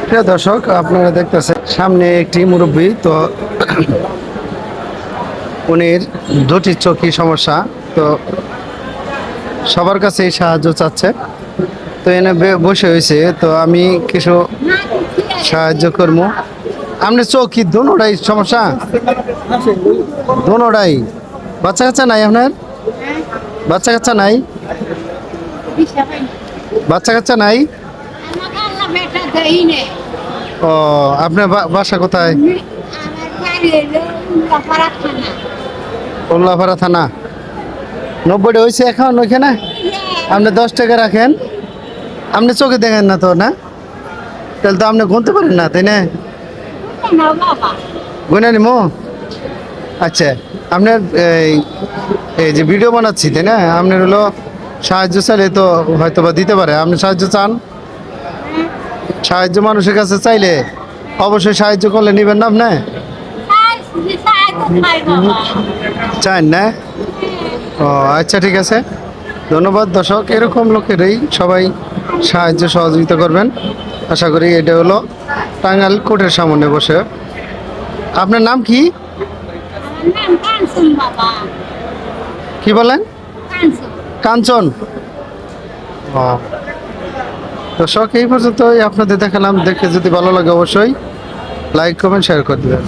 প্রিয় দর্শক, আপনারা দেখতেছেন সামনে একটি মুরব্বী। তো উনির দুটি চোখই সমস্যা, তো সবার কাছে সাহায্য চাচ্ছে। তো এনে বসে হয়েছে, তো আমি কিছু সাহায্য করবো। আপনার চোখ কি দোনোটাই সমস্যা? দোনোটাই? বাচ্চা কাচ্চা নাই আপনার? বাচ্চা কাচ্চা নাই? বাচ্চা কাচ্চা নাই? ও, আপনার বাসা কোথায়? উল্লাপাড়া থানা। 90টা হয়েছে এখন ওইখানে? আপনি 10 টাকা রাখেন। আপনি চোখে দেখেন না তো, না? তাহলে তো আপনি গুনতে পারেন না, তাই না? গুনে নিমো। আচ্ছা, আপনার এই যে ভিডিও বানাচ্ছি, তাই না? আপনার হলো সাহায্য চাইলে তো হয়তো বা দিতে পারে। আপনি সাহায্য চান? সাহায্য মানুষের কাছে চাইলে অবশ্যই সাহায্য করলে নেবেন না আপনি? চান না? ও আচ্ছা, ঠিক আছে, ধন্যবাদ। দর্শক, এরকম লোকেরই সবাই সাহায্য সহযোগিতা করবেন আশা করি। এটা হলো টাঙ্গাইল কোর্টের সামনে বসে। আপনার নাম কি? কি বলেন? কাঞ্চন। ও, দর্শক, এই পর্যন্তই আপনাদের দেখালাম। দেখে যদি ভালো লাগে অবশ্যই লাইক কমেন্ট শেয়ার করে দেবেন।